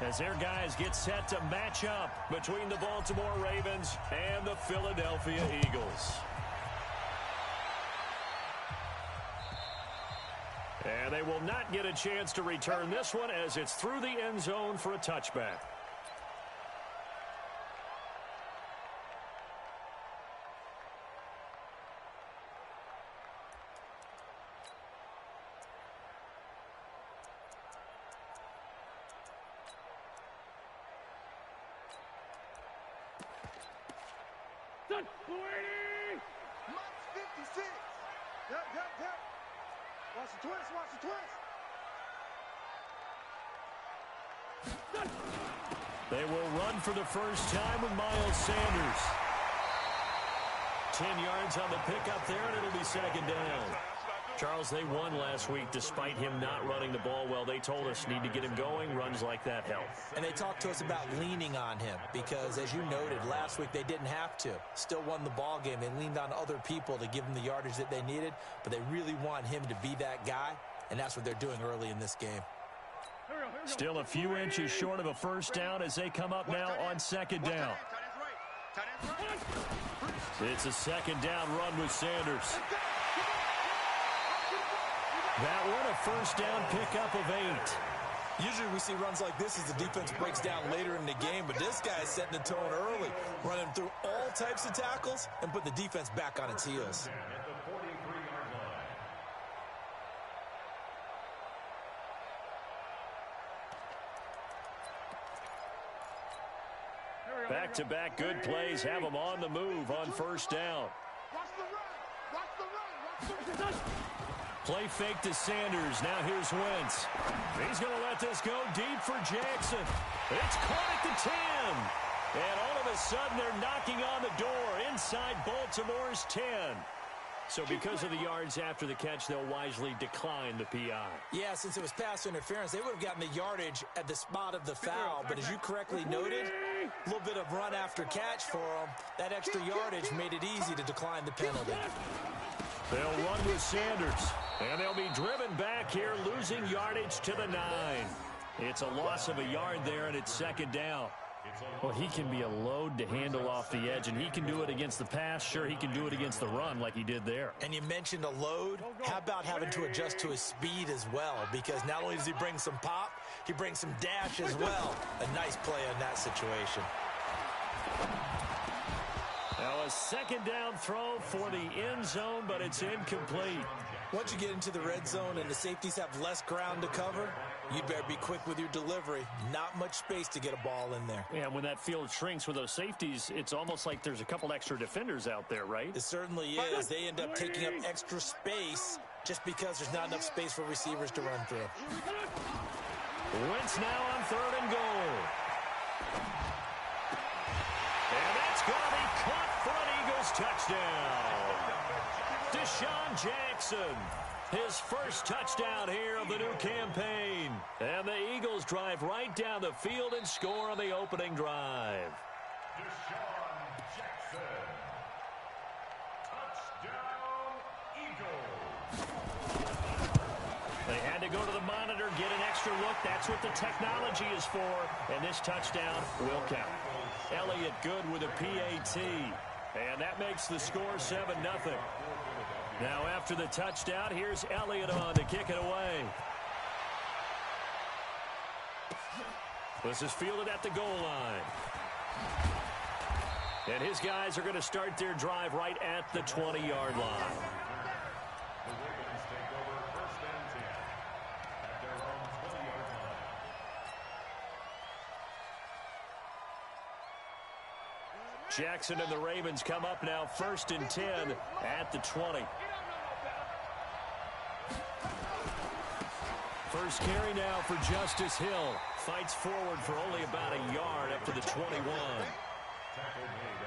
as their guys get set to match up between the Baltimore Ravens and the Philadelphia Eagles. And they will not get a chance to return this one as it's through the end zone for a touchback. They will run for the first time with Miles Sanders. 10 yards on the pickup there, and it'll be second down. Charles, they won last week despite him not running the ball well. They told us need to get him going. Runs like that help. And they talked to us about leaning on him because, as you noted, last week they didn't have to. Still won the ball game. They leaned on other people to give them the yardage that they needed, but they really want him to be that guy, and that's what they're doing early in this game. Still a few inches short of a first down as they come up now on second down. It's a second down run with Sanders. That one a first down pickup of 8. Usually we see runs like this as the defense breaks down later in the game, but this guy is setting the tone early, running through all types of tackles and put the defense back on its heels. Back-to-back good plays have them on the move on first down. Play fake to Sanders. Now here's Wentz. He's going to let this go deep for Jackson. It's caught at the 10. And all of a sudden they're knocking on the door inside Baltimore's 10. So because of the yards after the catch, they'll wisely decline the PI. Yeah, since it was pass interference, they would have gotten the yardage at the spot of the foul. But as you correctly noted, a little bit of run after catch for them. That extra yardage made it easy to decline the penalty. They'll run with Sanders. And they'll be driven back here, losing yardage to the 9. It's a loss of a yard there, and it's second down. Well, he can be a load to handle off the edge, and he can do it against the pass. Sure, he can do it against the run like he did there. And you mentioned a load. How about having to adjust to his speed as well? Because not only does he bring some pop, he brings some dash as well. A nice play in that situation. Now a second down throw for the end zone, but it's incomplete. Once you get into the red zone and the safeties have less ground to cover, you'd better be quick with your delivery. Not much space to get a ball in there. Yeah, when that field shrinks with those safeties, it's almost like there's a couple extra defenders out there, right? It certainly is. They end up taking up extra space just because there's not enough space for receivers to run through. Wentz now on 3rd and goal. And that's going to be caught for an Eagles touchdown. Deshaun Jackson, his first touchdown here of the new campaign. And the Eagles drive right down the field and score on the opening drive. Deshaun Jackson. Touchdown, Eagles. They had to go to the monitor, get an extra look. That's what the technology is for. And this touchdown will count. Elliott good with a PAT. And that makes the score 7-0. Now after the touchdown, here's Elliott on to kick it away. This is fielded at the goal line. And his guys are going to start their drive right at the 20-yard line. The Ravens take over 1st and 10 at their own 20-yard line. Jackson and the Ravens come up now 1st and 10 at the 20. First carry now for Justice Hill. Fights forward for only about a yard up to the 21.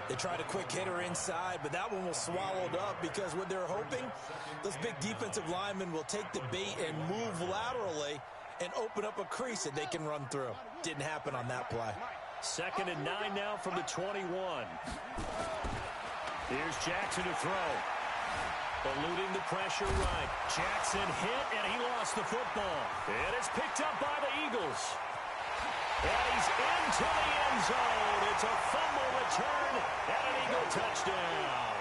They tried a quick hitter inside, but that one was swallowed up because what they're hoping, those big defensive linemen will take the bait and move laterally and open up a crease that they can run through. Didn't happen on that play. 2nd and 9 now from the 21. Here's Jackson to throw. Eluding the pressure right. Jackson hit, and he lost the football. And it's picked up by the Eagles. And he into the end zone. It's a fumble return and an Eagle touchdown.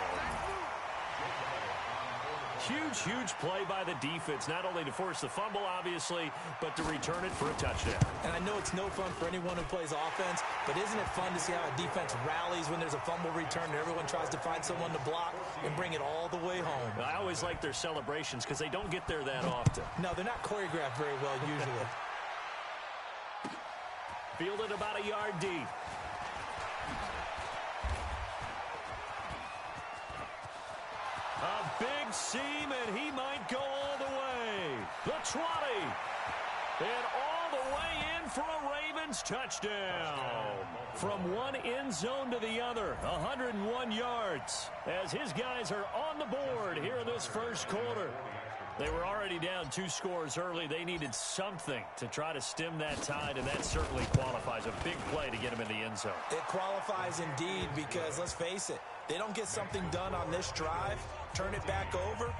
Huge, huge play by the defense, not only to force the fumble, obviously, but to return it for a touchdown. And I know it's no fun for anyone who plays offense, but isn't it fun to see how a defense rallies when there's a fumble return and everyone tries to find someone to block and bring it all the way home? I always like their celebrations because they don't get there that often. No, they're not choreographed very well usually. Fielded about a yard deep. A big seam, and he might go all the way. The 20. And all the way in for a Ravens touchdown. From one end zone to the other, 101 yards. As his guys are on the board here in this first quarter. They were already down 2 scores early. They needed something to try to stem that tide, and that certainly qualifies. A big play to get him in the end zone. It qualifies indeed because, let's face it, they don't get something done on this drive, turn it back over.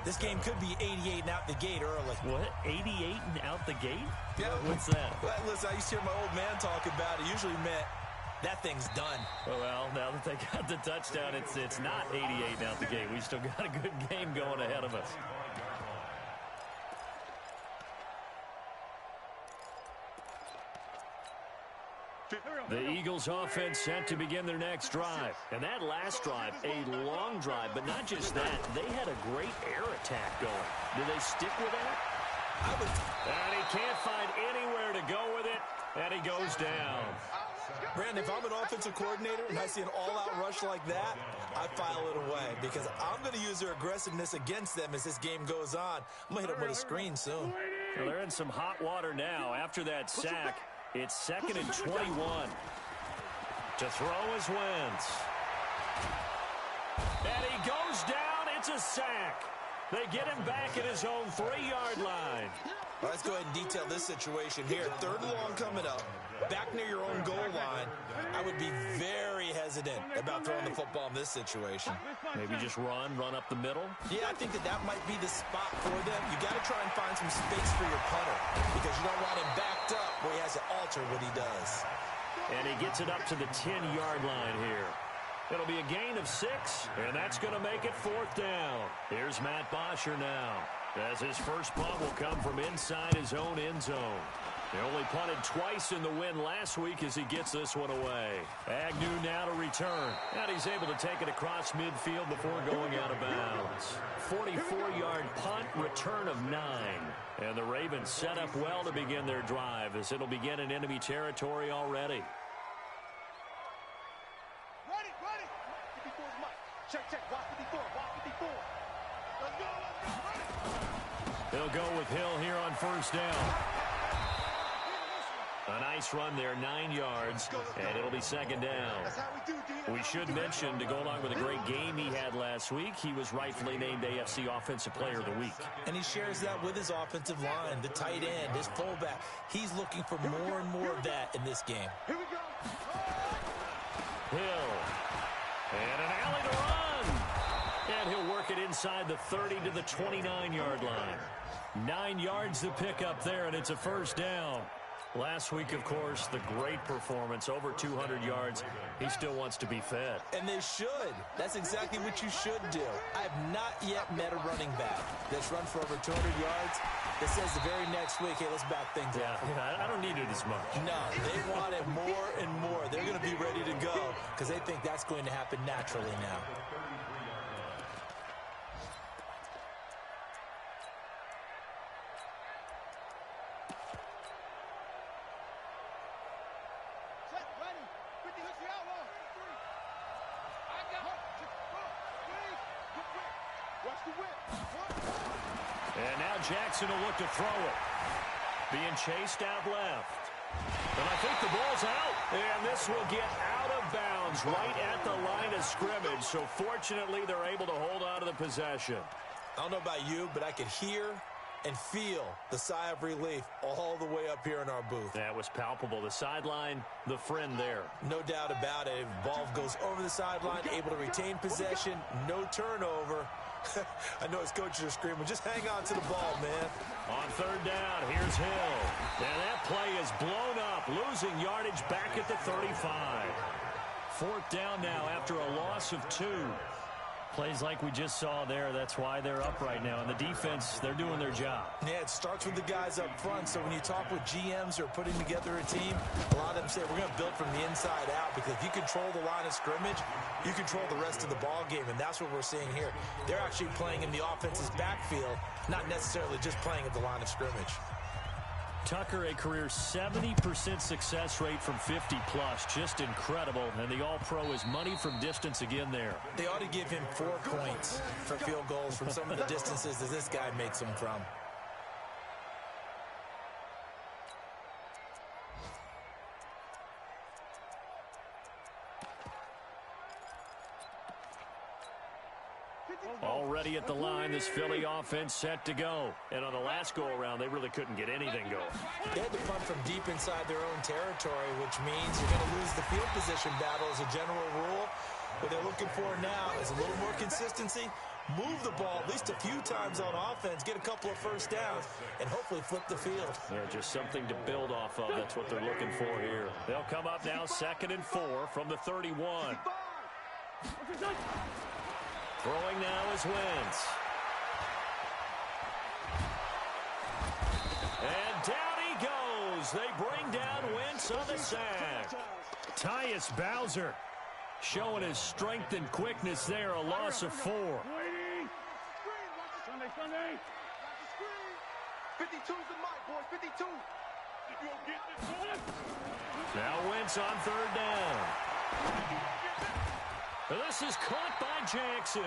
This game could be 88 and out the gate early. What? 88 and out the gate? Yeah. What's that? Well, listen, I used to hear my old man talk about it. Usually meant that thing's done. Well, now that they got the touchdown, it's not 88 and out the gate. We still got a good game going ahead of us. The Eagles offense set to begin their next drive. And that last drive, a long drive, but not just that. They had a great air attack going. Do they stick with that? And he can't find anywhere to go with it, and he goes down. Brandon, if I'm an offensive coordinator and I see an all-out rush like that, I file it away because I'm going to use their aggressiveness against them as this game goes on. I'm going to hit them with a screen soon. Well, they're in some hot water now. After that sack, it's 2nd and 21. To throw is Wentz. And he goes down. It's a sack. They get him back at his own 3-yard line. Well, let's go ahead and detail this situation here. 3rd and long coming up. Back near your own goal line. I would be very hesitant about throwing the football in this situation. Maybe just run up the middle? Yeah, I think that might be the spot for them. You got to try and find some space for your punter because you don't want him backed up where he has to alter what he does. And he gets it up to the 10-yard line here. It'll be a gain of 6, and that's going to make it 4th down. Here's Matt Bosher now, as his first punt will come from inside his own end zone. He only punted twice in the win last week as he gets this one away. Agnew now to return, and he's able to take it across midfield before going out of bounds. 44-yard punt, return of 9. And the Ravens set up well to begin their drive as it'll begin in enemy territory already. They'll go with Hill here on 1st down. A nice run there, 9 yards, and it'll be 2nd down. We should mention, to go along with a great game he had last week, he was rightfully named AFC Offensive Player of the Week. And he shares that with his offensive line, the tight end, his fullback. He's looking for more and more of that in this game. Here we go. Hill. And an alley to run. And he'll work it inside the 30 to the 29-yard line. 9 yards to pick up there, and it's a 1st down. Last week, of course, the great performance, over 200 yards. He still wants to be fed. And they should. That's exactly what you should do. I have not yet met a running back that's run for over 200 yards that says the very next week, hey, let's back things up. Yeah, I don't need it as much. No, they want it more and more. They're going to be ready to go because they think that's going to happen naturally now. And now Jackson will look to throw it. Being chased out left. And I think the ball's out. And this will get out of bounds right at the line of scrimmage. So fortunately, they're able to hold on to the possession. I don't know about you, but I could hear and feel the sigh of relief all the way up here in our booth. That was palpable. The sideline, the friend there. No doubt about it. Ball goes over the sideline, able to retain possession, no turnover. I know his coaches are screaming, just hang on to the ball, man. On third down, here's Hill. And that play is blown up, losing yardage back at the 35. Fourth down now after a loss of 2. Plays like we just saw there. That's why they're up right now. And the defense, they're doing their job. Yeah, it starts with the guys up front. So when you talk with GMs who are putting together a team, a lot of them say, we're going to build from the inside out. Because if you control the line of scrimmage, you control the rest of the ball game. And that's what we're seeing here. They're actually playing in the offense's backfield, not necessarily just playing at the line of scrimmage. Tucker, a career 70% success rate from 50-plus. Just incredible. And the All-Pro is money from distance again there. They ought to give him 4 points for field goals from some of the distances that this guy makes them from. Already at the line, this Philly offense set to go. And on the last go-around, they really couldn't get anything going. They had to punt from deep inside their own territory, which means you're going to lose the field position battle as a general rule. What they're looking for now is a little more consistency, move the ball at least a few times on offense, get a couple of first downs, and hopefully flip the field. Yeah, just something to build off of. That's what they're looking for here. They'll come up now 2nd and 4 from the 31. Throwing now is Wentz. And down he goes. They bring down Wentz on the sack. Tyus Bowser showing his strength and quickness there. A loss of 4. Sunday. 52's the mic, boys. 52. Now Wentz on third down. This is caught by Jackson.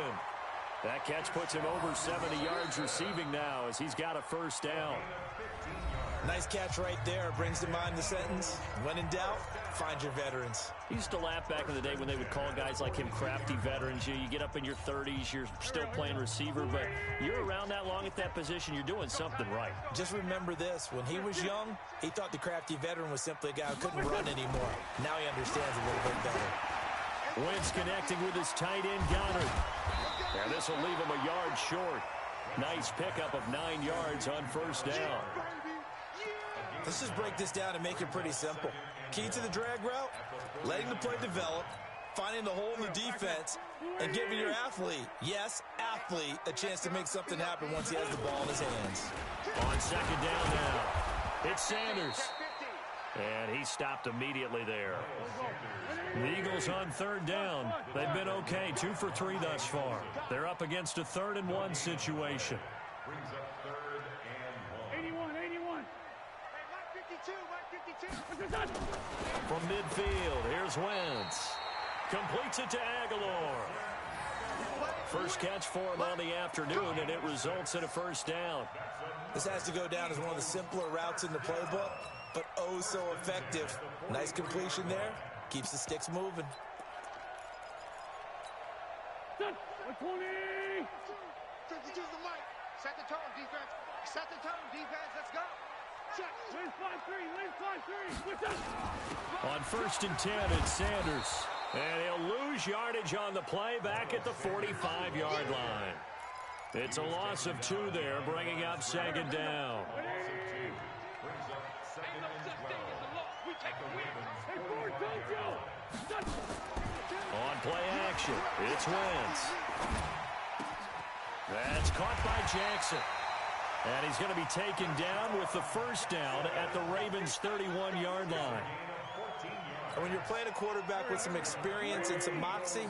That catch puts him over 70 yards receiving now as he's got a first down. Nice catch right there. Brings to mind the sentence, when in doubt, find your veterans. He used to laugh back in the day when they would call guys like him crafty veterans. You get up in your 30s, you're still playing receiver, but you're around that long at that position, you're doing something right. Just remember this. When he was young, he thought the crafty veteran was simply a guy who couldn't run anymore. Now he understands a little bit better. Wentz connecting with his tight end, Goddard. And this will leave him a yard short. Nice pickup of 9 yards on first down. Let's just break this down and make it pretty simple. Key to the drag route, letting the play develop, finding the hole in the defense, and giving your athlete, yes, athlete, a chance to make something happen once he has the ball in his hands. On second down now, it's Sanders. And he stopped immediately there. The Eagles on third down. They've been okay, 2 for 3 thus far. They're up against a 3rd and 1 situation. Brings up 3rd and 1. 81. From midfield, here's Wentz. Completes it to Aguilar. First catch for him on the afternoon, and it results in a first down. This has to go down as one of the simpler routes in the playbook, but oh so effective. Nice completion there. Keeps the sticks moving. 120. 52's the mic. Set the tone, defense. Set the tone, defense. Let's go. Check. Lane 5-3. Lane 5-3. On 1st and 10, it's Sanders. And he'll lose yardage on the play back at the 45-yard line. It's a loss of 2 there, bringing up 2nd down. On play action, it's Wentz. That's caught by Jackson. And he's going to be taken down with the first down at the Ravens' 31-yard line. And when you're playing a quarterback with some experience and some moxie,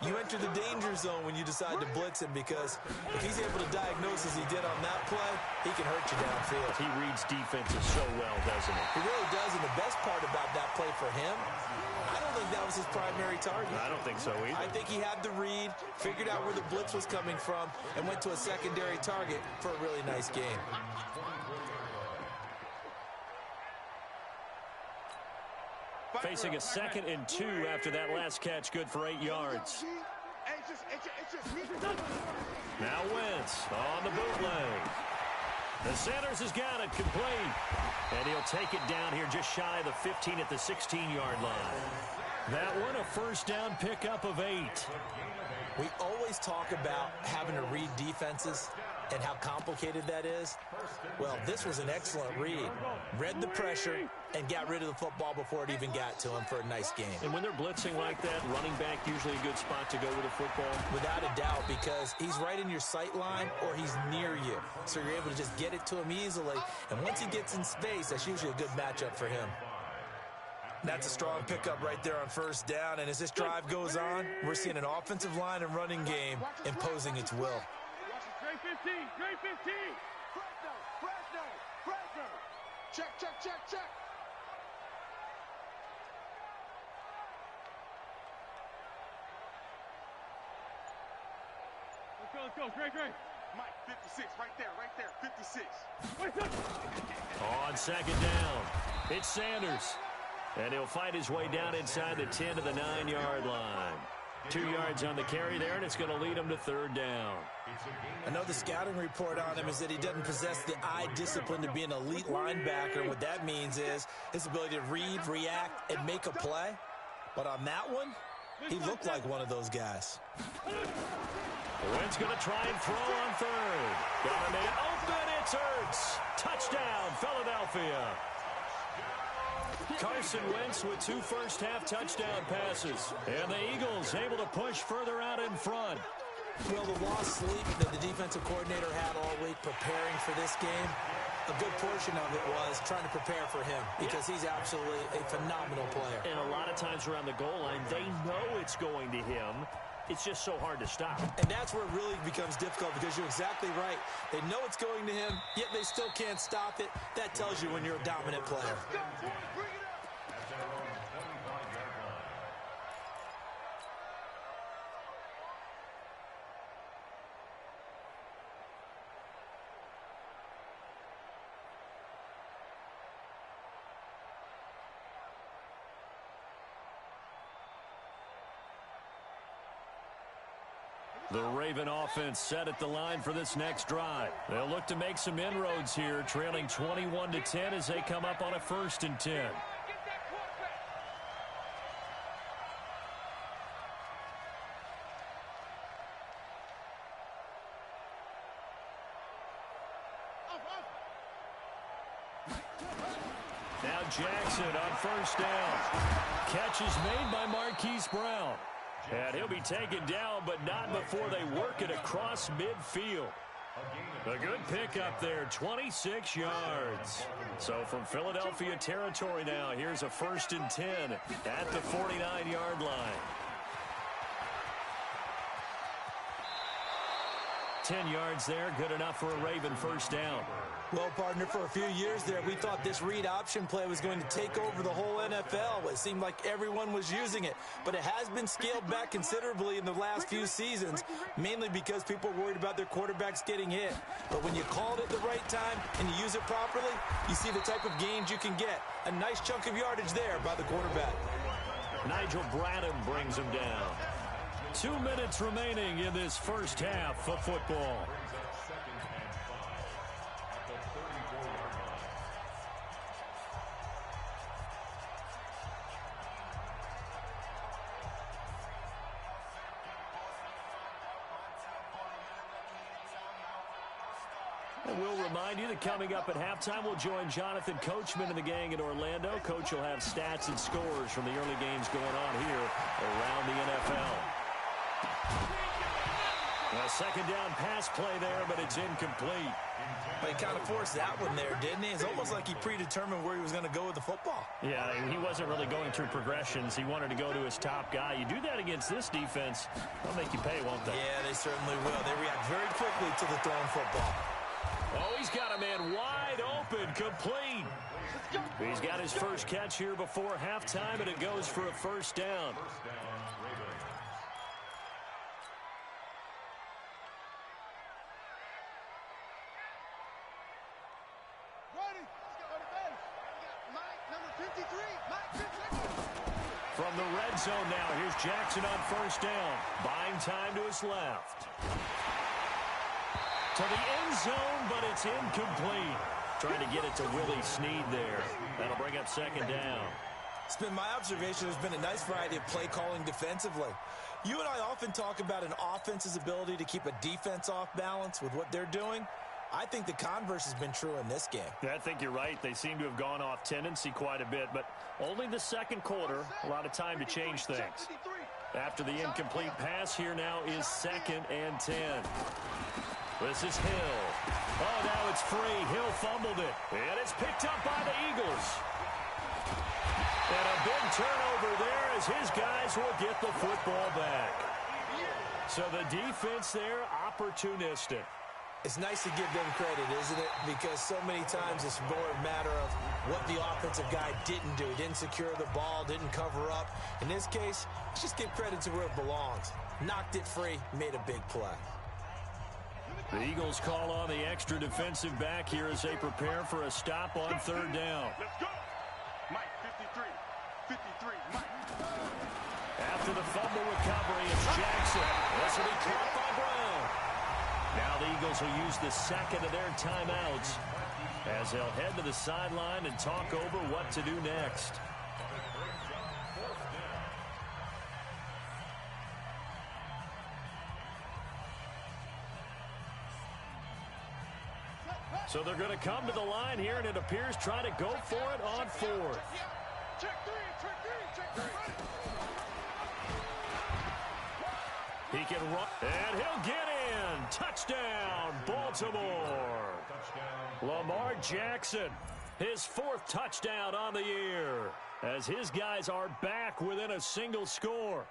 you enter the danger zone when you decide to blitz him, because if he's able to diagnose as he did on that play, he can hurt you downfield. He reads defenses so well, doesn't he? He really does, and the best part about that play for him, I don't think that was his primary target. I don't think so either. I think he had the read, figured out where the blitz was coming from, and went to a secondary target for a really nice game. Facing a 2nd and 2 after that last catch, good for 8 yards. Now Wentz on the bootleg. The Sanders has got it complete. And he'll take it down here just shy of the 15 at the 16-yard line. That one a first down pickup of 8. We always talk about having to read defenses and how complicated that is. Well, this was an excellent read. Read the pressure and got rid of the football before it even got to him for a nice game. And when they're blitzing like that, running back usually a good spot to go with the football? Without a doubt, because he's right in your sight line or he's near you. So you're able to just get it to him easily. And once he gets in space, that's usually a good matchup for him. That's a strong pickup right there on first down. And as this drive goes on, we're seeing an offensive line and running game imposing its will. Great 15, great 15. Fresno. Check. Let's go, great. Mike, 56, right there, 56. On second down, it's Sanders. And he'll fight his way down inside the 10 to the 9-yard line. 2 yards on the carry there, and it's going to lead him to third down. I know the scouting report on him is that he doesn't possess the eye discipline to be an elite linebacker. And what that means is his ability to read, react, and make a play. But on that one, he looked like one of those guys. Wentz going to try and throw on third. Got a man open. It's Ertz. Touchdown, Philadelphia. Carson Wentz with 2 first-half touchdown passes. And the Eagles able to push further out in front. Well, the lost sleep that the defensive coordinator had all week preparing for this game, a good portion of it was trying to prepare for him because he's absolutely a phenomenal player. And a lot of times around the goal line, they know it's going to him. It's just so hard to stop. And that's where it really becomes difficult because you're exactly right. They know it's going to him, yet they still can't stop it. That tells you when you're a dominant player. The Raven offense set at the line for this next drive. They'll look to make some inroads here, trailing 21-10 as they come up on a 1st and 10. Now Jackson on first down. Catch is made by Marquise Brown. And he'll be taken down, but not before they work it across midfield. A good pickup there, 26 yards. So from Philadelphia territory now, here's a 1st and 10 at the 49-yard line. 10 yards there, good enough for a Raven first down. Well, partner, for a few years there, we thought this read option play was going to take over the whole NFL. It seemed like everyone was using it, but it has been scaled back considerably in the last few seasons, mainly because people are worried about their quarterbacks getting hit. But when you call it at the right time and you use it properly, you see the type of gains you can get. A nice chunk of yardage there by the quarterback. Nigel Bradham brings him down. 2 minutes remaining in this first half of football. And we'll remind you that coming up at halftime, we'll join Jonathan Coachman and the gang in Orlando. Coach will have stats and scores from the early games going on here around the NFL. A second down pass play there, but it's incomplete. But he kind of forced that one there, didn't he? It's almost like he predetermined where he was going to go with the football. Yeah, he wasn't really going through progressions. He wanted to go to his top guy. You do that against this defense, they'll make you pay, won't they? Yeah, they certainly will. They react very quickly to the thrown football. Oh, he's got a man wide open, complete. He's got his first catch here before halftime, and it goes for a first down. From the red zone now, here's Jackson on first down. Buying time to his left. To the end zone, but it's incomplete. Trying to get it to Willie Snead there. That'll bring up second down. It's been my observation there's been a nice variety of play calling defensively. You and I often talk about an offense's ability to keep a defense off balance with what they're doing. I think the converse has been true in this game. I think you're right. They seem to have gone off tendency quite a bit, but only the second quarter, a lot of time to change things. After the incomplete pass, here now is 2nd and 10. This is Hill. Oh, now it's free. Hill fumbled it. And it's picked up by the Eagles. And a big turnover there as his guys will get the football back. So the defense there, opportunistic. It's nice to give them credit, isn't it? Because so many times it's more a matter of what the offensive guy didn't do. Didn't secure the ball, didn't cover up. In this case, let's just give credit to where it belongs. Knocked it free, made a big play. The Eagles call on the extra defensive back here as they prepare for a stop on 3rd down. Let's go. Mike, 53. 53, Mike. After the fumble recovery, it's Jackson. This will be caught by Brown. Now the Eagles will use the second of their timeouts as they'll head to the sideline and talk over what to do next. So they're going to come to the line here, and it appears try to go for it on 4th. Check three. He can run, and he'll get in. Touchdown, Baltimore. Lamar Jackson, his 4th touchdown on the year, as his guys are back within a single score.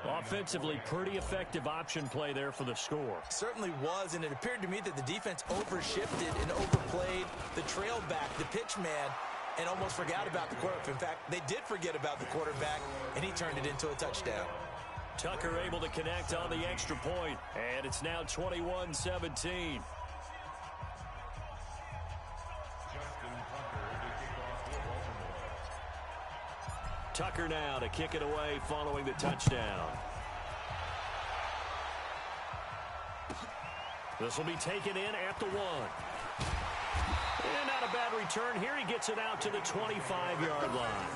Offensively, pretty effective option play there for the score. Certainly was, and it appeared to me that the defense overshifted and overplayed the trail back, the pitch man, and almost forgot about the quarterback. In fact, they did forget about the quarterback, and he turned it into a touchdown. Tucker able to connect on the extra point, and it's now 21-17. Tucker now to kick it away following the touchdown. This will be taken in at the 1. And not a bad return here. He gets it out to the 25-yard line.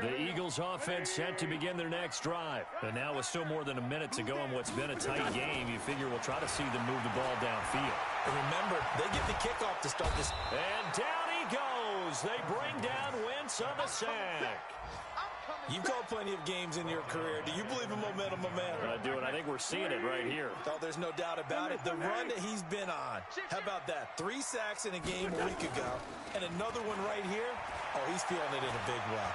The Eagles offense set to begin their next drive. And now with still more than a minute to go in what's been a tight game, you figure we'll try to see them move the ball downfield. And remember, they get the kickoff to start this. And down he goes. They bring down Wentz on the sack. You've called plenty of games in your career. Do you believe in momentum, my man? I do, and I think we're seeing it right here. Oh, there's no doubt about it. The run that he's been on. How about that? 3 sacks in a game a week ago. And another one right here. Oh, he's feeling it in a big way.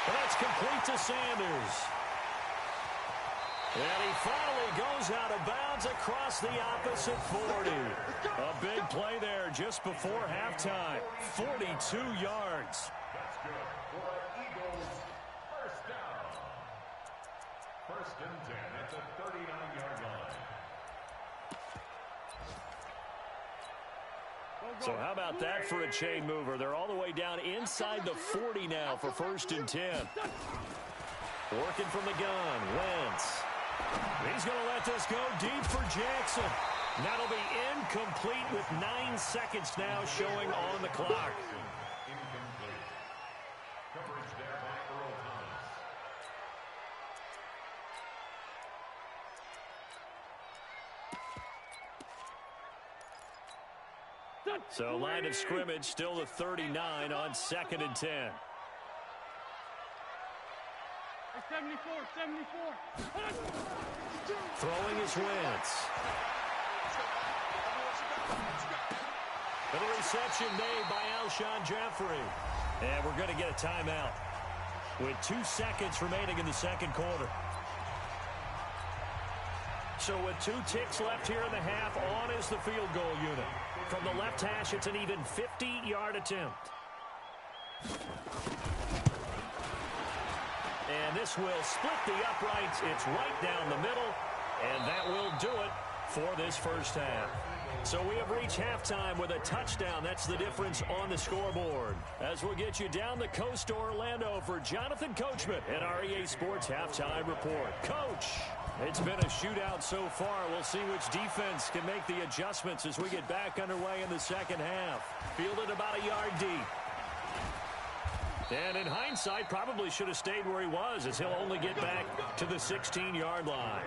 And that's complete to Sanders. And he finally goes out of bounds across the opposite 40. A big play there just before halftime. 42 yards. That's good for an Eagles first down. 1st and 10 at the 39-yard line. So how about that for a chain mover? They're all the way down inside the 40 now for 1st and 10. Working from the gun, Wentz. He's going to let this go deep for Jackson. That'll be incomplete with 9 seconds now showing on the clock. Incomplete. Coverage there by Earl Thomas. So line of scrimmage still the 39 on 2nd and 10. 74. Throwing is Wentz. And the reception made by Alshon Jeffrey. And we're going to get a timeout with 2 seconds remaining in the second quarter. So with 2 ticks left here in the half, on is the field goal unit. From the left hash, it's an even 50-yard attempt. And this will split the uprights. It's right down the middle. And that will do it for this first half. So we have reached halftime with a touchdown. That's the difference on the scoreboard. As we'll get you down the coast to Orlando for Jonathan Coachman at our EA Sports Halftime Report. Coach, it's been a shootout so far. We'll see which defense can make the adjustments as we get back underway in the second half. Fielded about a yard deep. And in hindsight, probably should have stayed where he was, as he'll only get back to the 16-yard line.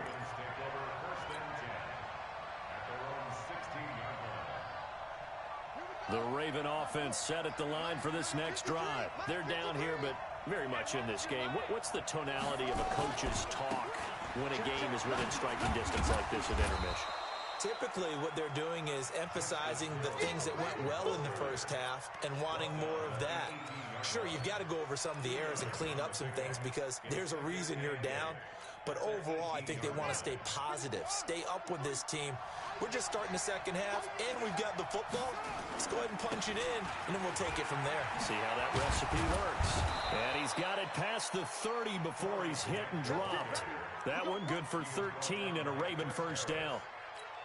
The Raven offense set at the line for this next drive. They're down here, but very much in this game. What's the tonality of a coach's talk when a game is within striking distance like this at intermission? Typically, what they're doing is emphasizing the things that went well in the first half and wanting more of that. Sure, you've got to go over some of the errors and clean up some things because there's a reason you're down. But overall, I think they want to stay positive, stay up with this team. We're just starting the second half, and we've got the football. Let's go ahead and punch it in, and then we'll take it from there. See how that recipe works. And he's got it past the 30 before he's hit and dropped. That one good for 13 and a Raven first down.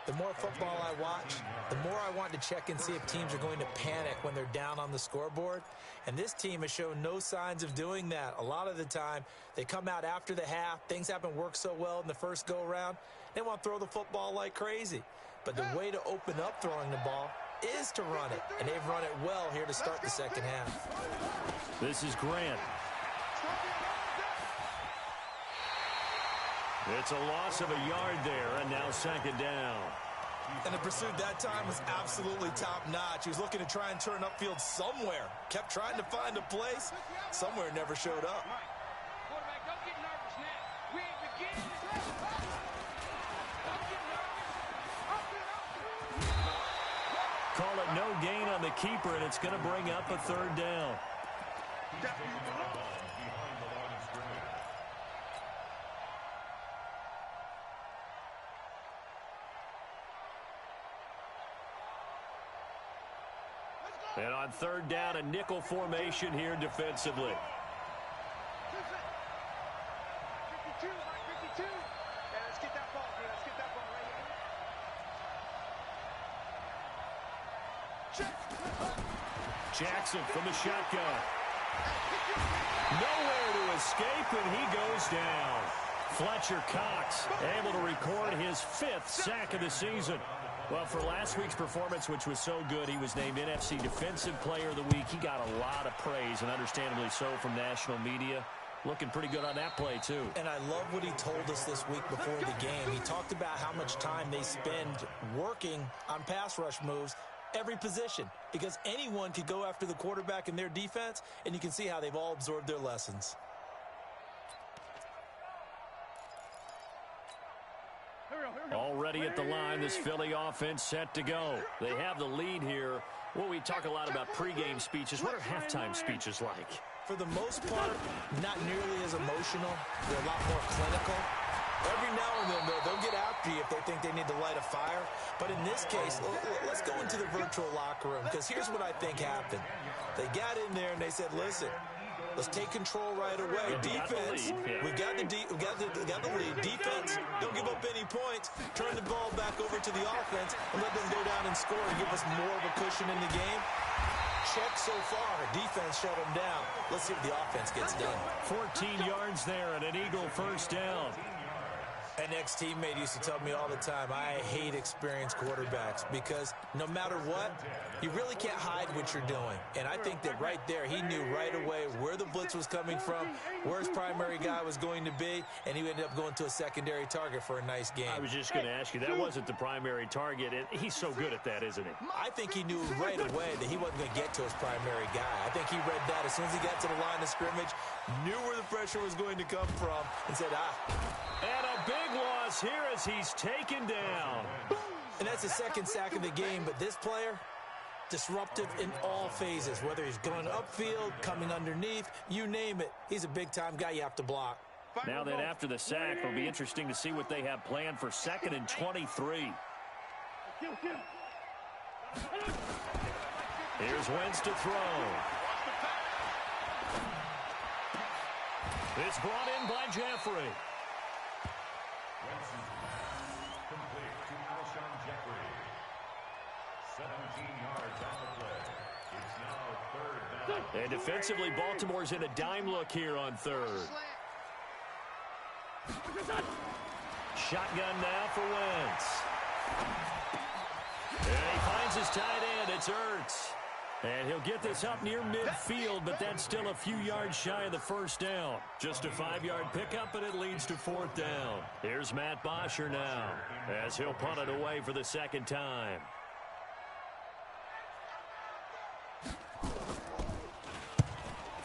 The more football I watch, the more I want to check and see if teams are going to panic when they're down on the scoreboard. And this team has shown no signs of doing that. A lot of the time, they come out after the half. Things haven't worked so well in the first go-around. They want to throw the football like crazy. But the way to open up throwing the ball is to run it. And they've run it well here to start the second half. This is Grant. It's a loss of a yard there, and now second down. And the pursuit that time was absolutely top-notch. He was looking to try and turn upfield somewhere. Kept trying to find a place. Somewhere never showed up. Quarterback, don't get nervous now. We ain't beginning. Don't get nervous. Call it no gain on the keeper, and it's going to bring up a third down. And on third down, a nickel formation here defensively. 52, 52. Yeah, let's get that ball, dude. Let's get that ball right here. Jackson from the shotgun. Nowhere to escape, and he goes down. Fletcher Cox able to record his 5th sack of the season. Well, for last week's performance, which was so good, he was named NFC Defensive Player of the Week. He got a lot of praise, and understandably so, from national media. Looking pretty good on that play, too. And I love what he told us this week before the game. He talked about how much time they spend working on pass rush moves, every position, because anyone could go after the quarterback in their defense, and you can see how they've all absorbed their lessons. Already at the line, this Philly offense set to go. They have the lead here. Well, we talk a lot about pregame speeches. What are halftime speeches like? For the most part, not nearly as emotional. They're a lot more clinical. Every now and then, though, they'll get after you if they think they need to light a fire. But in this case, let's go into the virtual locker room, because here's what I think happened. They got in there and they said, listen, let's take control right away. Defense, we got the lead. Defense, don't give up any points. Turn the ball back over to the offense and let them go down and score and give us more of a cushion in the game. Check so far. Defense shut them down. Let's see if the offense gets done. 14 yards there and an Eagle first down. An ex-teammate used to tell me all the time, I hate experienced quarterbacks because no matter what, you really can't hide what you're doing. And I think that right there, he knew right away where the blitz was coming from, where his primary guy was going to be, and he ended up going to a secondary target for a nice game. I was just going to ask you, that wasn't the primary target, and he's so good at that, isn't he? I think he knew right away that he wasn't going to get to his primary guy. I think he read that as soon as he got to the line of scrimmage, knew where the pressure was going to come from, and said, And a big loss here as he's taken down. And that's the second sack of the game, but this player, disruptive in all phases, whether he's going upfield, coming underneath, you name it. He's a big-time guy you have to block. Now that after the sack, it'll be interesting to see what they have planned for 2nd and 23. Here's Wentz to throw. It's brought in by Jeffrey. And defensively, Baltimore's in a dime look here on third. Shotgun now for Wentz. And he finds his tight end. It's Ertz. And he'll get this up near midfield, but that's still a few yards shy of the first down. Just a 5-yard pickup, and it leads to fourth down. Here's Matt Bosher now, as he'll punt it away for the second time.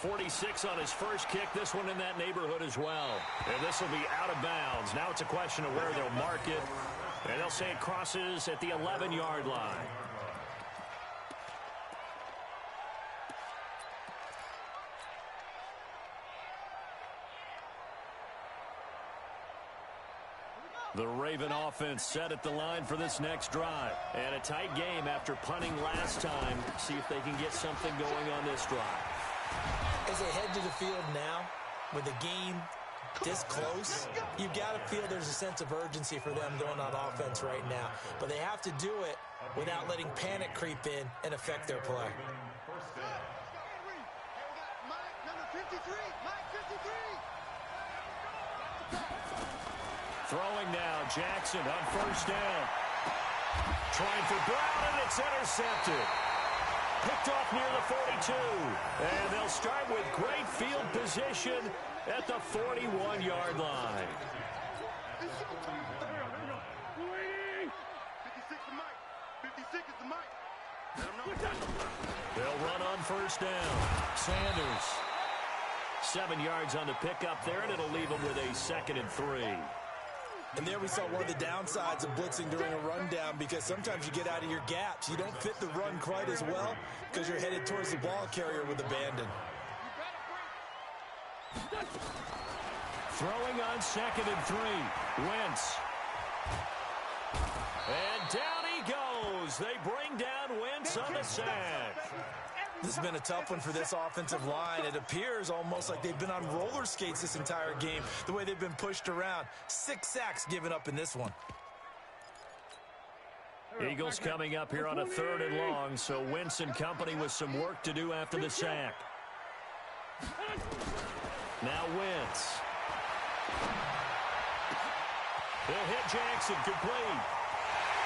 .46 on his first kick. This one in that neighborhood as well. And this will be out of bounds. Now it's a question of where they'll mark it. And they'll say it crosses at the 11-yard line. The Raven offense set at the line for this next drive. And a tight game after punting last time. See if they can get something going on this drive. As they head to the field now, with the game this close, you've got to feel there's a sense of urgency for them going on offense right now. But they have to do it without letting panic creep in and affect their play. Throwing now, Jackson on first down. Trying for Brown, and it's intercepted. Picked off near the 42. And they'll start with great field position at the 41-yard line. 56 is the mic. They'll run on first down. Sanders. 7 yards on the pickup there, and it'll leave them with a 2nd and 3. And there we saw one of the downsides of blitzing during a rundown, because sometimes you get out of your gaps. You don't fit the run quite as well because you're headed towards the ball carrier with abandon. Throwing on 2nd and 3. Wentz. And down he goes. They bring down Wentz on the sack. This has been a tough one for this offensive line. It appears almost like they've been on roller skates this entire game, the way they've been pushed around. 6 sacks given up in this one. Eagles coming up here on a 3rd and long, so Wentz and company with some work to do after the sack. Now Wentz. He'll hit Jackson, complete.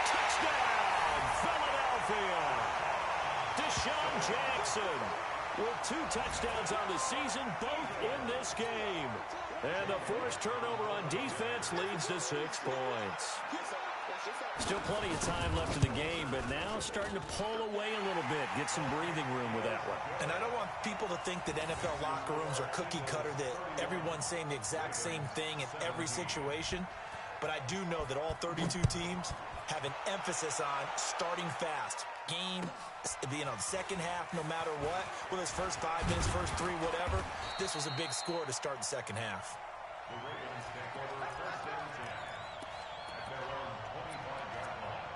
Touchdown, Philadelphia. Deshaun Jackson with 2 touchdowns on the season, both in this game. And the forced turnover on defense leads to 6 points. Still plenty of time left in the game, but now starting to pull away a little bit, get some breathing room with that one. And I don't want people to think that NFL locker rooms are cookie cutter, that everyone's saying the exact same thing in every situation. But I do know that all 32 teams have an emphasis on starting fast. Game, the second half, no matter what, whether it's first 5 minutes, first 3, whatever, this was a big score to start the second half. The Ravens take over 1st and 10 at their own 25-yard line.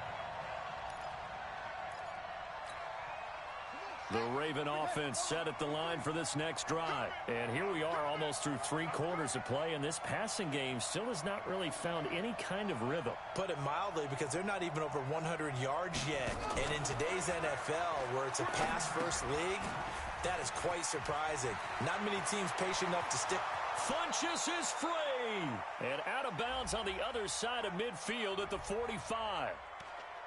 The Raven offense set at the line for this next drive. And here we are almost through 3 quarters of play, and this passing game still has not really found any kind of rhythm. Put it mildly, because they're not even over 100 yards yet. And in today's NFL, where it's a pass-first league, that is quite surprising. Not many teams patient enough to stick. Funchess is free. And out of bounds on the other side of midfield at the 45.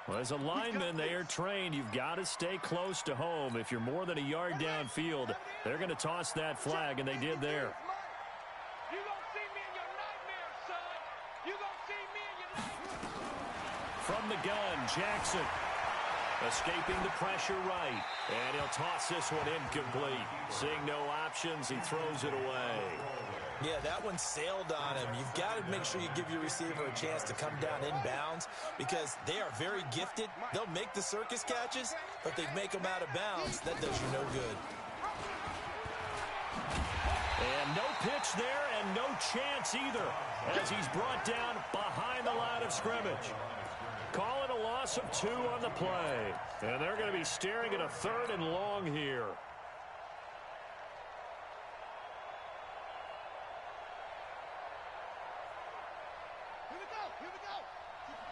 Well, as a lineman, they are trained. You've got to stay close to home. If you're more than a yard downfield, they're going to toss that flag, and they did there. You gonna see me in your nightmares, son. You gonna see me in your nightmares. From the gun, Jackson escaping the pressure right. And he'll toss this one incomplete. Seeing no options, he throws it away. Yeah, that one sailed on him. You've got to make sure you give your receiver a chance to come down inbounds, because they are very gifted. They'll make the circus catches, but they make them out of bounds. That does you no good. And no pitch there, and no chance either, as he's brought down behind the line of scrimmage. Call it a loss of 2 on the play. And they're going to be staring at a 3rd and long here. Here we go.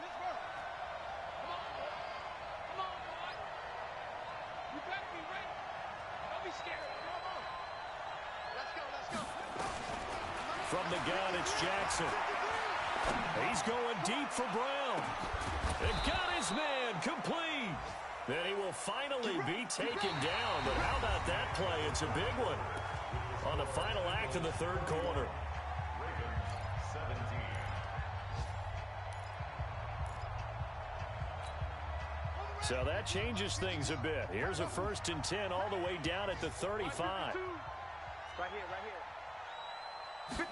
Pittsburgh. Come on, boy. You better be ready. Don't be scared. Let's go, let's go. From the gun, it's Jackson. He's going deep for Brown. It got his man complete. Then he will finally be taken down. But how about that play? It's a big one on the final act of the third quarter. Ravens 17. So that changes things a bit. Here's a 1st and 10 all the way down at the 35. Right here, right here.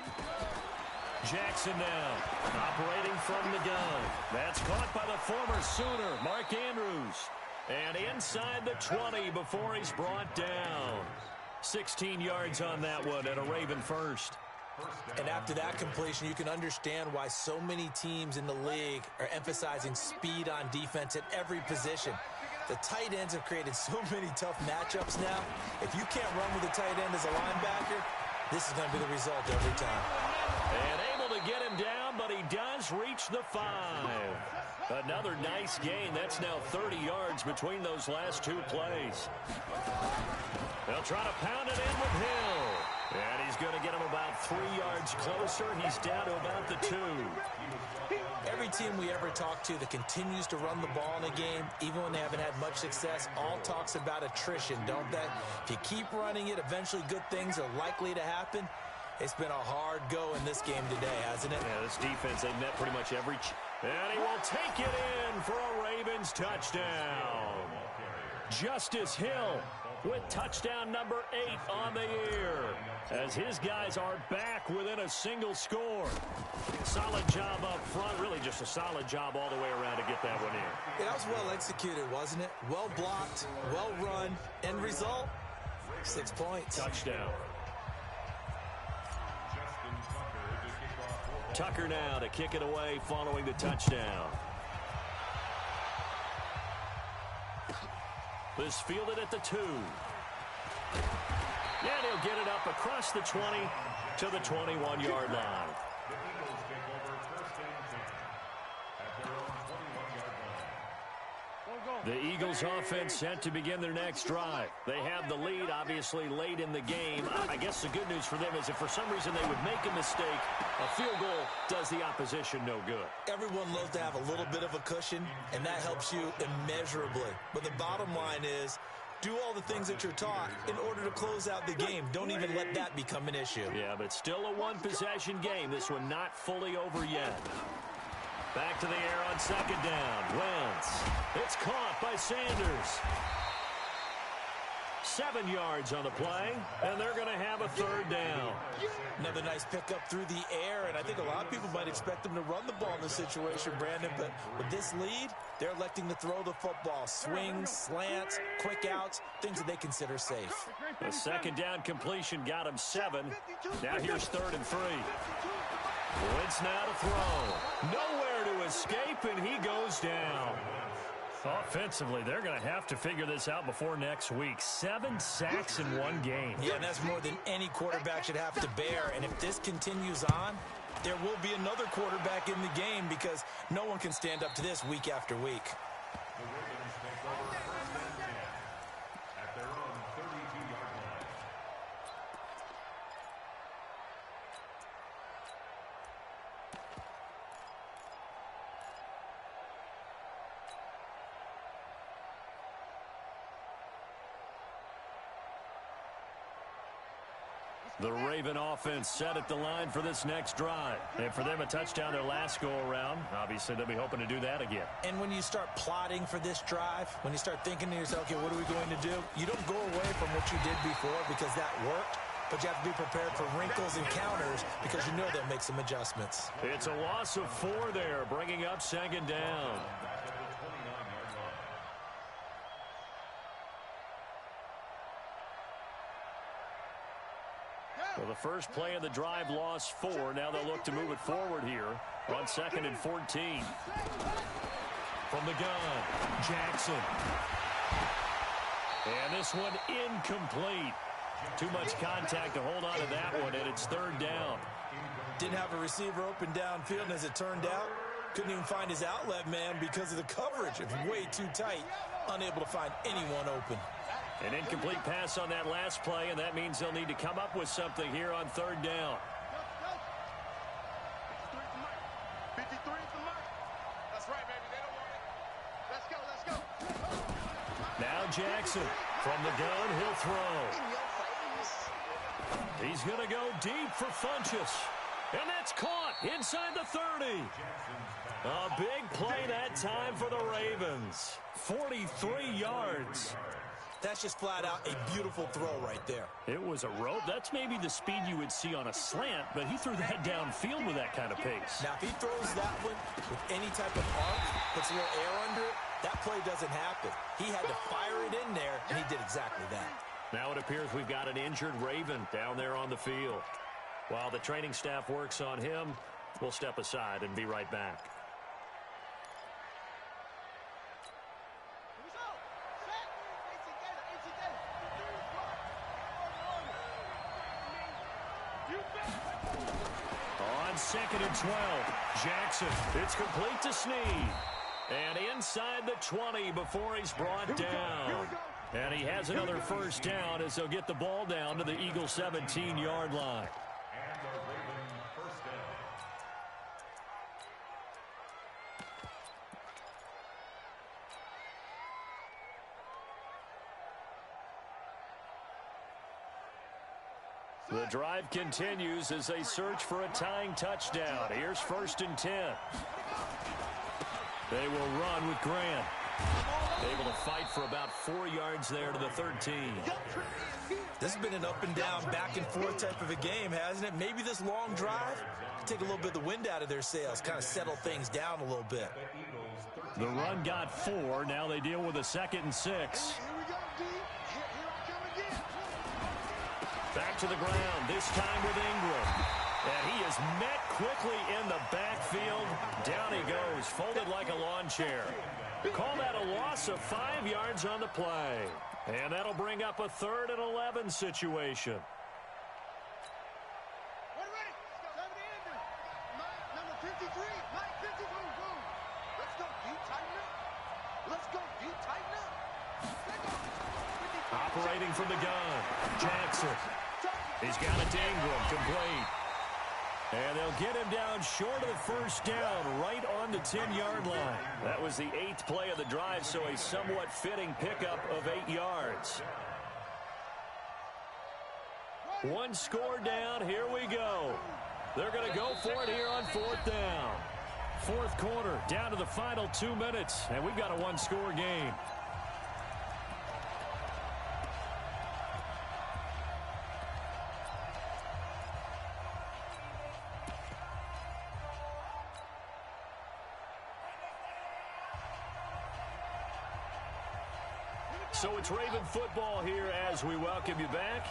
Jackson now, operating from the gun. That's caught by the former Sooner, Mark Andrews. And inside the 20 before he's brought down. 16 yards on that one and a Raven first. And after that completion, you can understand why so many teams in the league are emphasizing speed on defense at every position. The tight ends have created so many tough matchups now. If you can't run with a tight end as a linebacker, this is going to be the result every time. And able to get him down, but he does reach the 5. Another nice gain. That's now 30 yards between those last two plays. They'll try to pound it in with Hill. And he's going to get him about 3 yards closer. He's down to about the 2. Every team we ever talk to that continues to run the ball in a game, even when they haven't had much success, all talks about attrition, don't they? If you keep running it, eventually good things are likely to happen. It's been a hard go in this game today, hasn't it? Yeah, this defense, they've met pretty much every... And he will take it in for a Ravens touchdown. Justice Hill with touchdown number 8 on the year, as his guys are back within a single score. Solid job up front, really just a solid job all the way around to get that one in. Yeah, that was well executed, wasn't it? Well blocked, well run, end result, 6 points. Touchdown. Tucker now to kick it away following the touchdown. This fielded at the 2. And he'll get it up across the 20 to the 21-yard line. The Eagles take over 1st and 10 at their own 21-yard line. The Eagles offense set to begin their next drive. They have the lead, obviously, late in the game. I guess the good news for them is if for some reason they would make a mistake, a field goal does the opposition no good. Everyone loves to have a little bit of a cushion, and that helps you immeasurably. But the bottom line is, do all the things that you're taught in order to close out the game. Don't even let that become an issue. Yeah, but still a one-possession game. This one not fully over yet. Back to the air on 2nd down. Wentz. It's caught by Sanders. 7 yards on the play, and they're going to have a 3rd down. Another nice pickup through the air, and I think a lot of people might expect them to run the ball in this situation, Brandon, but with this lead, they're electing to throw the football. Swings, slants, quick outs, things that they consider safe. The 2nd down completion got him 7. Now here's 3rd and 3. Wentz now to throw. Nowhere to escape, and he goes down. Offensively, they're going to have to figure this out before next week. 7 sacks in one game. Yeah, and that's more than any quarterback should have to bear. And if this continues on, there will be another quarterback in the game because no one can stand up to this week after week. The Ravens take over 1st and 10 at their own 32-yard line. The Raven offense set at the line for this next drive. And for them, a touchdown their last go-around. Obviously, they'll be hoping to do that again. And when you start plotting for this drive, when you start thinking to yourself, okay, what are we going to do? You don't go away from what you did before because that worked, but you have to be prepared for wrinkles and counters because you know they'll make some adjustments. It's a loss of 4 there, bringing up 2nd down. Well, the first play of the drive lost 4. Now they'll look to move it forward here on 2nd and 14. From the gun, Jackson. And this one incomplete. Too much contact to hold on to that one, and it's 3rd down. Didn't have a receiver open downfield, and as it turned out, couldn't even find his outlet man because of the coverage. It was way too tight, unable to find anyone open. An incomplete pass on that last play, and that means they'll need to come up with something here on third down. 53 for Mike. That's right, baby. They don't want it. Let's go, let's go. Now Jackson from the gun, he'll throw. He's going to go deep for Funchess. And that's caught inside the 30. A big play that time for the Ravens. 43 yards. That's just flat out a beautiful throw right there. It was a rope. That's maybe the speed you would see on a slant, but he threw that downfield with that kind of pace. Now, if he throws that one with any type of arc, puts a little air under it, that play doesn't happen. He had to fire it in there, and he did exactly that. Now it appears we've got an injured Raven down there on the field. While the training staff works on him, we'll step aside and be right back. On 2nd and 12, Jackson. It's complete to Snead. And inside the 20 before he's brought down. And he has another first down as they'll get the ball down to the Eagles' 17-yard line. And the Ravens first down. The drive continues as they search for a tying touchdown. Here's 1st and 10. They will run with Grant. Able to fight for about 4 yards there to the 13. This has been an up and down, back and forth type of a game, hasn't it? Maybe this long drive take a little bit of the wind out of their sails, kind of settle things down a little bit. The run got 4. Now they deal with a 2nd and 6. Here we go, D. Here I come again. Back to the ground, this time with Ingram. And he is met quickly in the backfield. Down he goes, folded like a lawn chair. Call that a loss of 5 yards on the play. And that'll bring up a 3rd and 11 situation. We're ready. Somebody in there. Mike, number 53. Mike, 53. Boom. Let's go, D. Tighten up. Let's go, D. Tighten up. Let's go. Operating from the gun, Jackson. He's got it to Ingram, complete. And they'll get him down short of the first down, right on the 10-yard line. That was the 8th play of the drive, so a somewhat fitting pickup of 8 yards. One score down, here we go. They're going to go for it here on 4th down. 4th quarter, down to the final 2 minutes, and we've got a one-score game. So it's Raven football here as we welcome you back.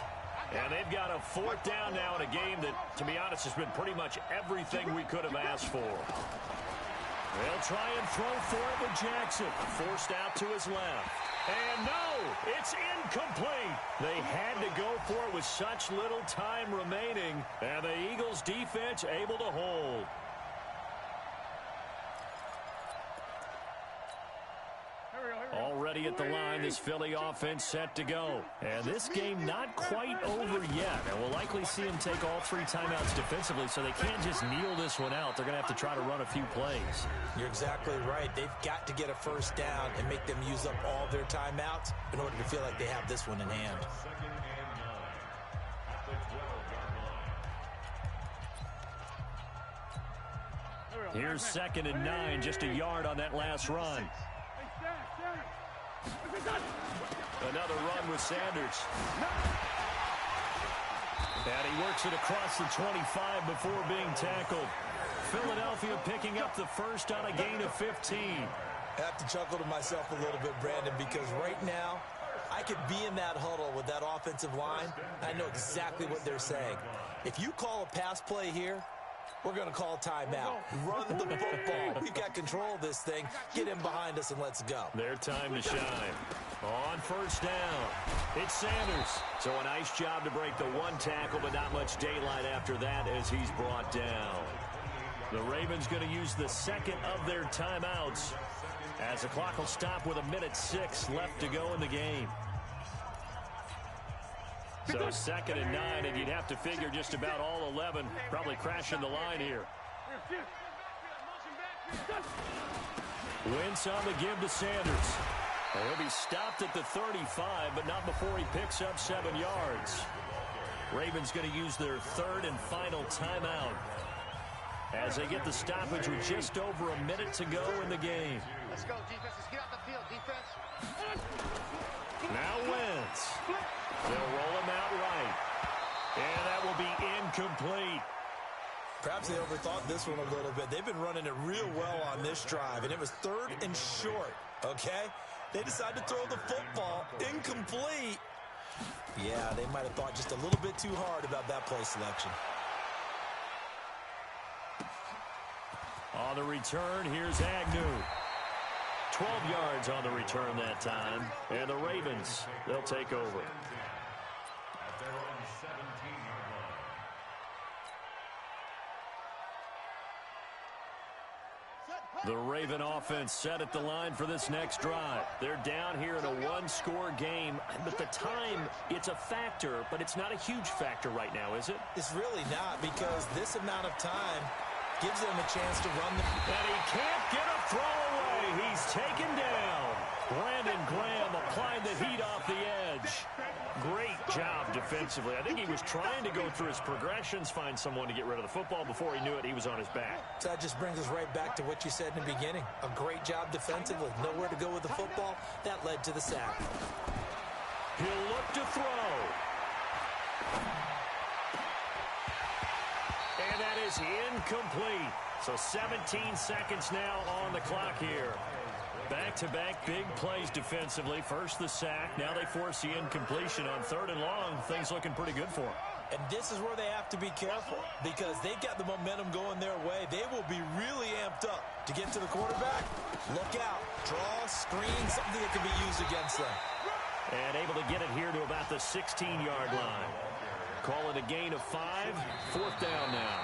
And they've got a 4th down now in a game that, to be honest, has been pretty much everything we could have asked for. They'll try and throw for it with Jackson. Forced out to his left. And no, it's incomplete. They had to go for it with such little time remaining. And the Eagles defense able to hold. Already at the line, this Philly offense set to go. And this game not quite over yet. And we'll likely see them take all 3 timeouts defensively, so they can't just kneel this one out. They're going to have to try to run a few plays. You're exactly right. They've got to get a first down and make them use up all their timeouts in order to feel like they have this one in hand. 2nd and 9 at the 12-yard line. Here's 2nd and 9, just a yard on that last run. Another run with Sanders. And he works it across the 25 before being tackled. Philadelphia picking up the first on a gain of 15. I have to chuckle to myself a little bit, Brandon, because right now I could be in that huddle with that offensive line. I know exactly what they're saying. If you call a pass play here, we're going to call timeout. Run the football. We've got control of this thing. Get him behind us and let's go. Their time to shine. On first down, it's Sanders. So a nice job to break the 1 tackle, but not much daylight after that as he's brought down. The Ravens going to use the 2nd of their timeouts as the clock will stop with 1:06 left to go in the game. So 2nd and 9, and you'd have to figure just about all 11 probably crashing the line here. Wentz on the give to Sanders. He'll be stopped at the 35, but not before he picks up 7 yards. Ravens going to use their 3rd and final timeout as they get the stoppage with just over a minute to go in the game. Let's go, defense. Let's get out the field, defense. Now Wentz. They'll roll him out right. And that will be incomplete. Perhaps they overthought this one a little bit. They've been running it real well on this drive, and it was 3rd and short, okay? They decided to throw the football incomplete. Yeah, they might have thought just a little bit too hard about that play selection. On the return, here's Agnew. 12 yards on the return that time. And the Ravens, they'll take over. At their own 17-yard line. The Raven offense set at the line for this next drive. They're down here in a one-score game, but the time, it's a factor, but it's not a huge factor right now, is it? It's really not, because this amount of time gives them a chance to run the... And he can't get a throw away. He's taken down. Brandon Graham applied the heat off the edge. Great job defensively. I think he was trying to go through his progressions, find someone to get rid of the football. Before he knew it, he was on his back. So that just brings us right back to what you said in the beginning. A great job defensively. Nowhere to go with the football. That led to the sack. He'll look to throw. And that is incomplete. So 17 seconds now on the clock here. Back-to-back big plays defensively. First the sack. Now they force the incompletion on 3rd and long. Things looking pretty good for them. And this is where they have to be careful, because they've got the momentum going their way. They will be really amped up to get to the quarterback. Look out. Draw, screen, something that can be used against them. And able to get it here to about the 16-yard line. Call it a gain of 5. 4th down now.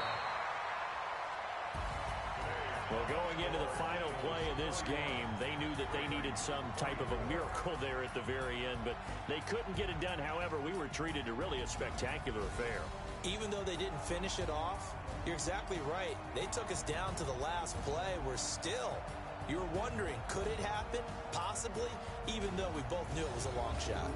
Well, going into the final play of this game, they knew that they needed some type of a miracle there at the very end, but they couldn't get it done. However, we were treated to really a spectacular affair. Even though they didn't finish it off, you're exactly right. They took us down to the last play. We're still, you're wondering, could it happen? Possibly, even though we both knew it was a long shot.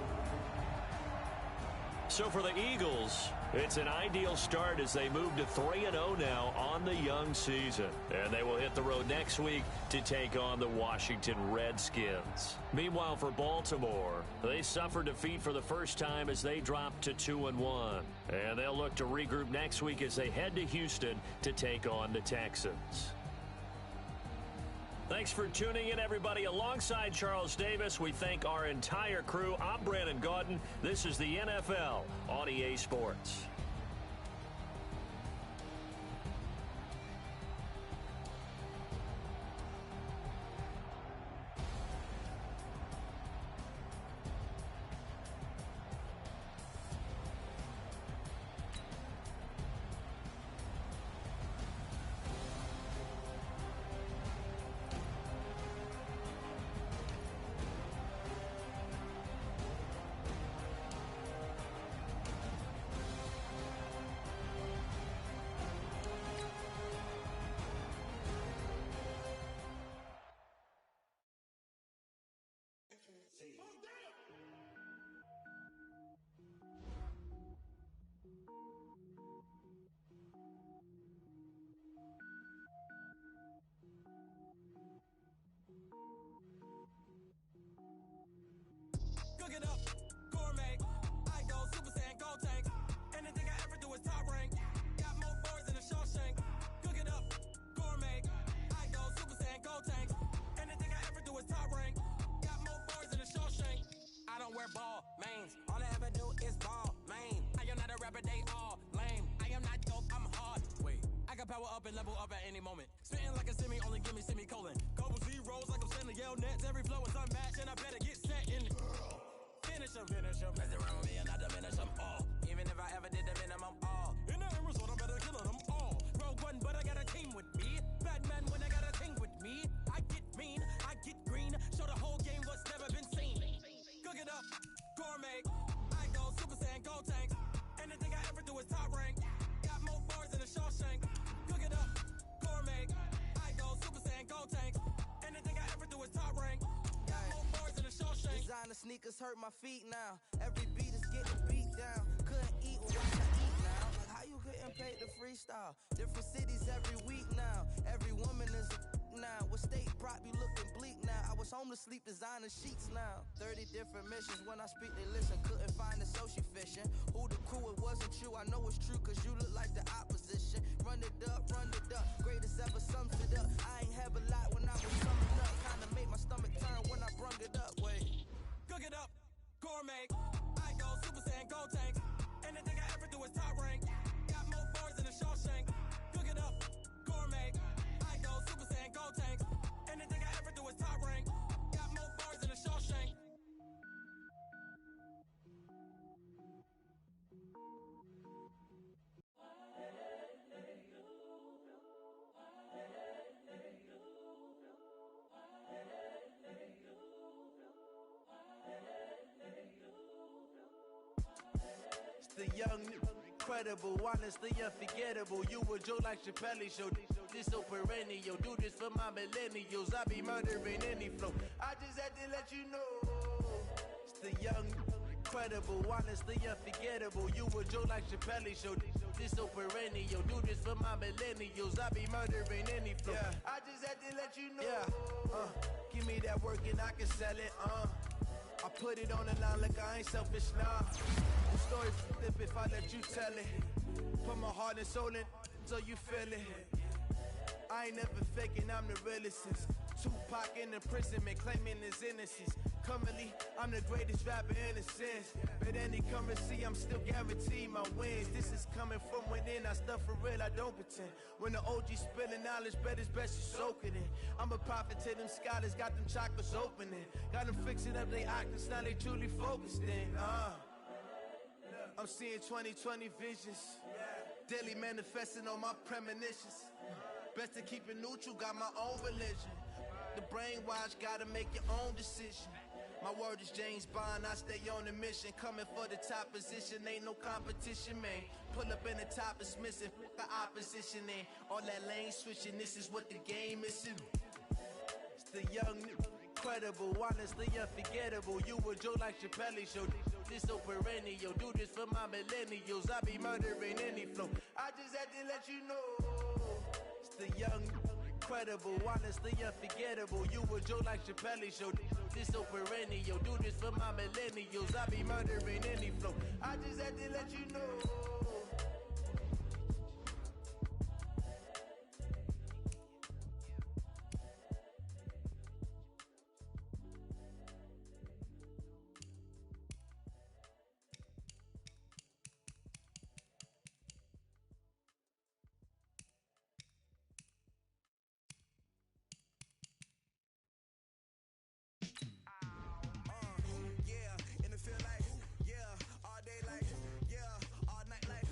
So for the Eagles, it's an ideal start as they move to 3-0 now on the young season. And they will hit the road next week to take on the Washington Redskins. Meanwhile, for Baltimore, they suffered defeat for the first time as they dropped to 2-1. And they'll look to regroup next week as they head to Houston to take on the Texans. Thanks for tuning in, everybody. Alongside Charles Davis, we thank our entire crew. I'm Brandon Gaudin. This is the NFL on EA Sports. Cook it up, gourmet. I go Super Saiyan, go tank. Anything I ever do is top rank. Got more boys than a Shawshank. Cook it up, gourmet. I go Super Saiyan, go tank. Anything I ever do is top rank. Got more boys than a Shawshank. I don't wear ball mains. All I ever do is ball main. I am not a rapper, they all lame. I am not dope, I'm hard. Wait, I can power up and level up at any moment. Spitting like a semi, only give me semicolon. Couple zeros like I'm sending yell nets. Every flow is unmatched, and I better get set in. Finish them. Mess around with me and I diminish them all. Even if I ever did the minimum all. In the end result, I'm better killing them all. Rogue one, but I got a team with me. Batman when I got a team with me. I get mean, I get green. Show the whole game what's never been seen. Cook it up, gourmet. I go Super Saiyan, go tank. sneakers hurt my feet now. Every beat is getting beat down. Couldn't eat or watch I eat now. Like how you getting paid to freestyle? Different cities every week now. Every woman is a now. With state prop, you looking bleak now. I was home to sleep, designer sheets now. 30 different missions. When I speak, they listen. Couldn't find the social fishing. Who the crew, it wasn't you. I know it's true, cause you look like the opposition. Run it up, greatest ever sums it up. I ain't have a lot when I was summing up. Kinda made my stomach turn when I brung it up. Wait. Cook it up, gourmet. I go Super Saiyan, go tank. Anything I ever do is top rank. Got more bars than a Shawshank. Cook it up, gourmet. I go Super Saiyan, go tank. Anything I ever do is top rank. Got more bars than a Shawshank. The young, incredible, honestly unforgettable. You a Joe like Chappelle show. This so perennial. Do this for my millennials. I be murdering any flow. I just had to let you know. It's the young, incredible, honestly unforgettable. You a Joe like Chappelle show. This so perennial. Do this for my millennials. I be murdering any flow. Yeah. I just had to let you know. Yeah. Give me that work and I can sell it. I put it on the line like I ain't selfish, nah. The story flip if I let you tell it. Put my heart and soul in so you feel it. I ain't never faking, I'm the realest since Tupac in imprisonment, claiming his innocence. Currently, I'm the greatest rapper in a sense. But any currency, I'm still guaranteed my wins. This is coming from within, I stuff for real, I don't pretend. When the OG spilling knowledge, bet it's best you soak it in. I'm a prophet to them scholars, got them chakras opening. Got them fixing up they octaves, now they truly focused in. I'm seeing 2020 visions. Daily manifesting on my premonitions. Best to keep it neutral, got my own religion. The brainwash, gotta make your own decision. My word is James Bond, I stay on a mission. Coming for the top position, ain't no competition, man. Pull up in the top is missing, the opposition in. All that lane switching, this is what the game is. It's the young, incredible, honestly unforgettable. You a Joe like Chappelle show. This so perennial. Do this for my millennials. I be murdering any flow. I just had to let you know. It's the young, incredible, honestly unforgettable. You a Joe like Chappelle show. This so perennial. Do this for my millennials. I be murdering any flow. I just had to let you know. Yeah, in the feel like, yeah, all day like, yeah, all night like,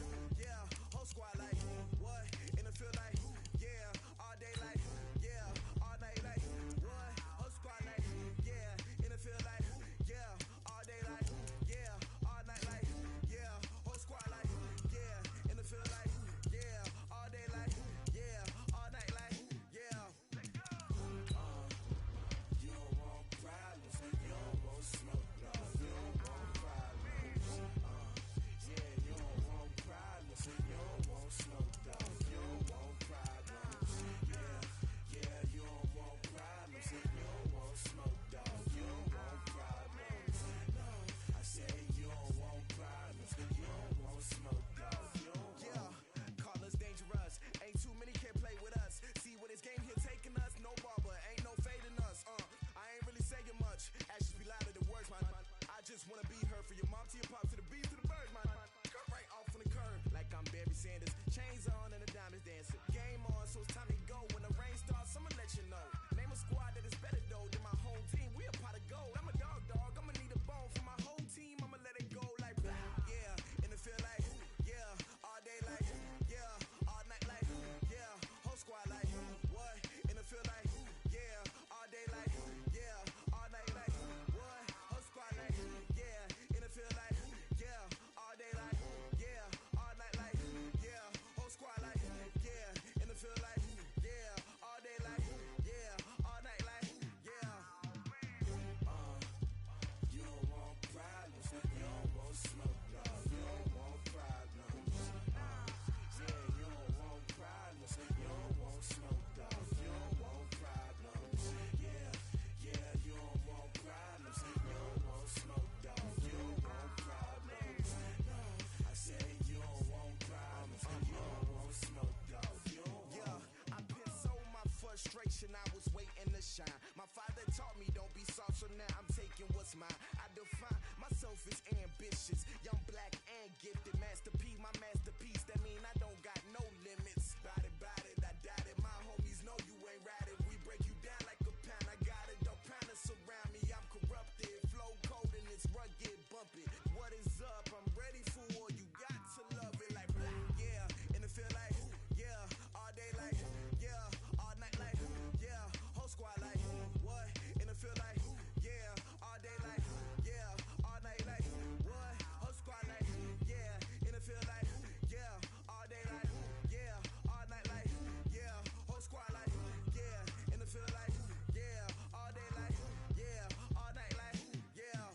is mine. I define myself as ambitious, young, black, and gifted. Master P, my masterpiece. That mean I don't got no limits. Bout it, I doubt it. My homies know you ain't ratted. We break you down like a pound. I got it, don't pound to surround me. I'm corrupted, flow cold and it's rugged, bumpy. What is up? I'm ready for war. You got to love it like yeah, and it feel like yeah, all day like yeah, all night like yeah, whole squad like what? And it feel like yeah, all day like yeah, all night like what? Whole squad like yeah, and it feel like yeah, all day like yeah, all night like yeah, whole squad like yeah, and it feel like yeah, all day like yeah, all night like yeah.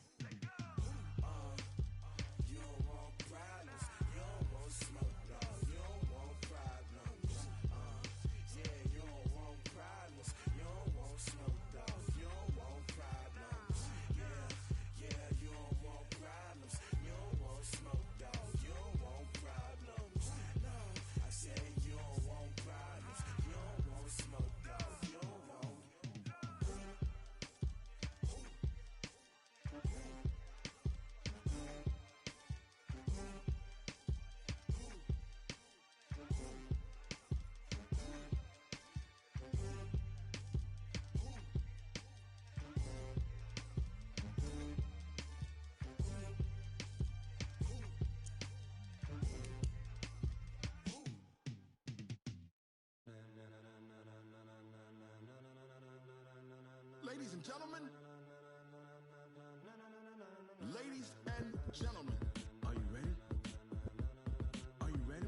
You don't want problems, you don't want smoke, no, you don't want problems. Yeah, you don't want problems, you don't want smoke, dog, you don't want problems. Yeah, you don't want problems, you don't want smoke, dog, you don't want problems. No, I said you don't want problems, you don't want smoke, dog, you don't want. Ladies and gentlemen, ladies and gentlemen, are you ready? Are you ready?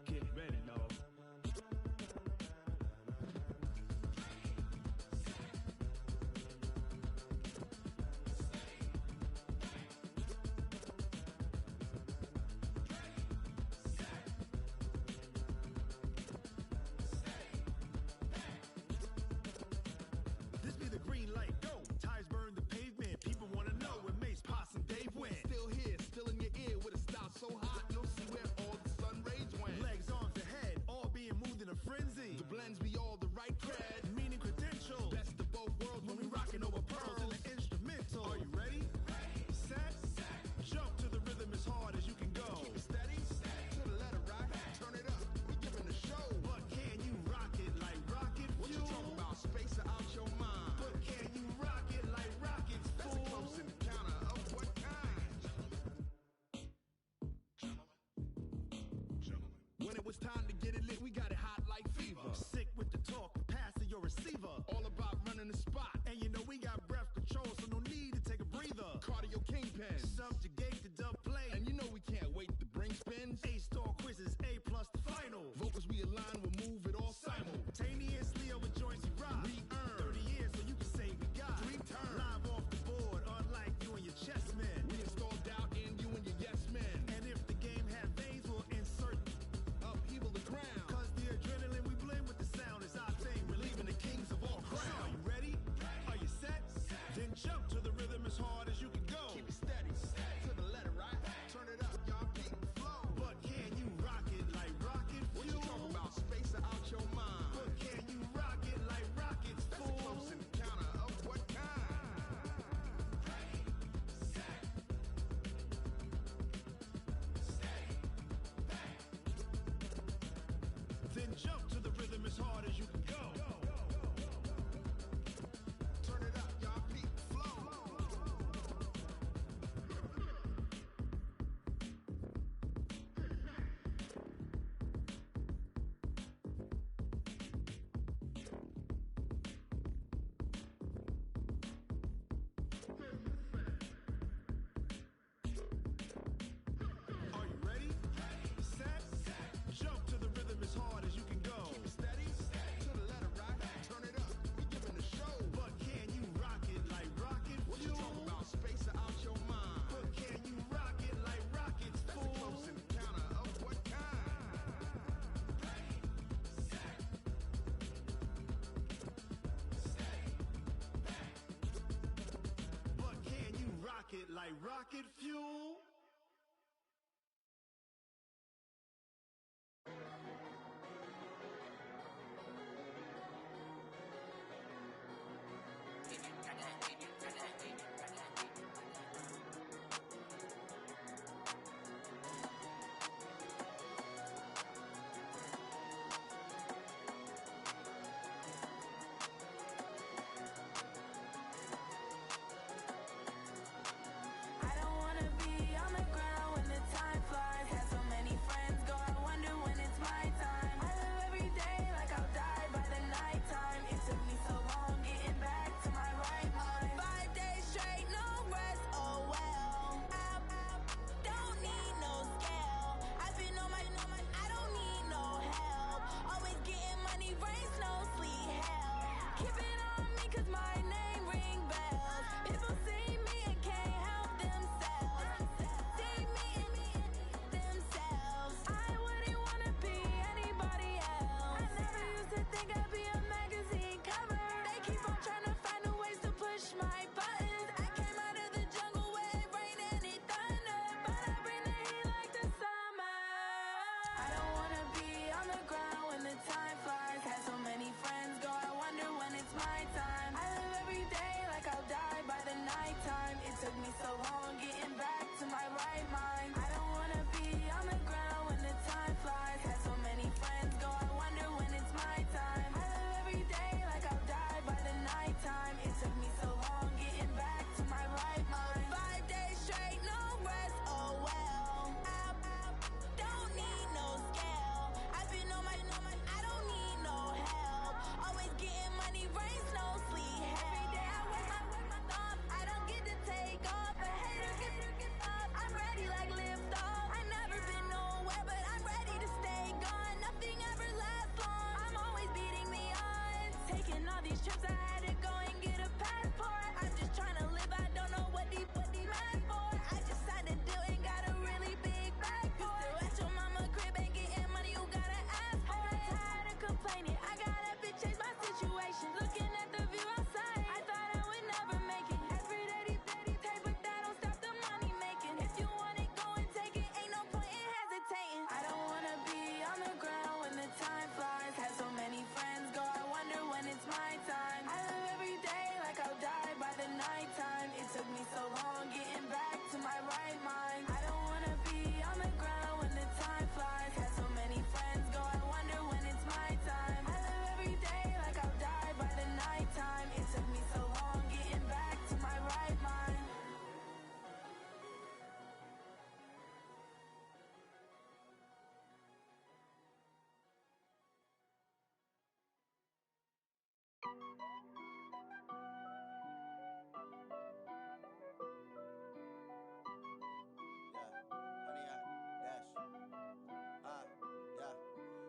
Get ready, dog. This be the green light, go. Tires burn the pavement. People wanna know where Mace, Pops, and Dave went. Still here, still in your ear with a style so hot, you'll see where all the sun rays went. Legs, arms, and head, all being moved in a frenzy. The blends be all the right cred, meaning credentials. Best of both worlds when we rockin' over pearls in the instrumental. Are you ready? Set, jump to the rhythm as hard as you can go. Keep it steady, to the letter right. Turn it up, we giving the show. But can you rock it like rocket fuel? What you talking about? Space out your mind. But can you rock it like rockets, fool? That's a close encounter of what kind? When it was time to get it lit, we got it hot like fever. Sick with the talk, pass to your receiver. All about running the spot. And you know we got breath control, so no need to take a breather. Cardio kingpin, subjugate the dub play. And you know we can't wait to bring spins. A-star quizzes, A+ the final. Vocals we align, we'll move it all simultaneously over joints we rock. We earn 30 years, so you can say we got 3 turns. Live off the board, unlike you and your chess men. We install doubt in you and your yes men. And if the game had veins, we'll insert upheaval the crown. Cause the adrenaline we blend with the sound is our thing. Relieving the kings of all crowns. So are you ready? Are you set? Then jump to the rhythm as hard as you can go. Keep it steady, to the letter right. Turn it up, y'all beat the flow. But can you rock it like rocket fuel? What you talking about? Space out your mind. But can you rock it like rockets, fool? That's a close encounter of what kind? Then jump to the rhythm as hard as you can go. Turn it up, y'all beat the flow. Are you ready? Set, jump to the rhythm as hard as you can go. Keep it steady, to the letter right. Turn it up, we giving the show. But can you rock it like rocket fuel? What you talking about? Space out your mind. But can you rock it like rockets, fool? That's a close encounter of what kind? But can you rock it like rocket fuel?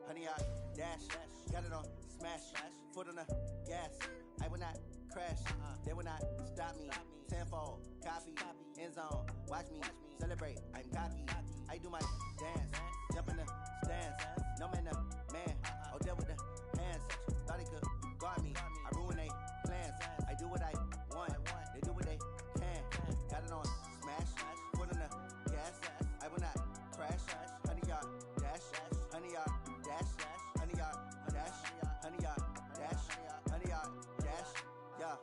Honey, I dash, got it on smash, foot on the gas. I will not crash, they will not stop me. Tenfold, copy, end zone, watch me celebrate. I'm cocky, I do my dance, jump in the stands. No man, man, oh there with the hands. Thought he could guard me, I ruin they plans. I do what I want, they do what they can. Got it on smash, foot on the gas. I will not crash, honey, y'all dash, honey, y'all dash, honey, y'all dash, honey, y'all dash, honey, y'all dash, yeah.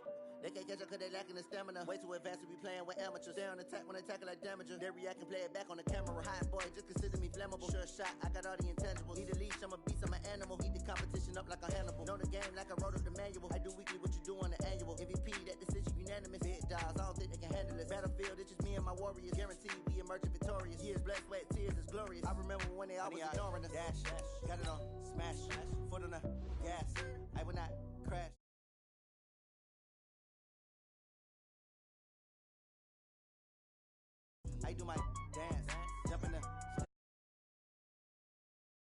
They can't catch up cause they lacking the stamina. Way too advanced to be playing with amateurs. Stay on attack when they tackle like damager. They react and play it back on the camera. Hot boy, just consider me flammable. Sure shot, I got all the intangibles. Need a leash, I'm a beast, I'm an animal. Eat the competition up like a Hannibal. Know the game like I wrote up the manual. I do weekly what you do on the annual. MVP, that decision unanimous. Big dogs, I don't think they can handle it. Battlefield, it's just me and my warriors. Guaranteed we emerging victorious. Years, blood, sweat, tears, is glorious. I remember when they always ignoring us. Dash, got it on smash, foot on the gas. I will not crash. I do my dance,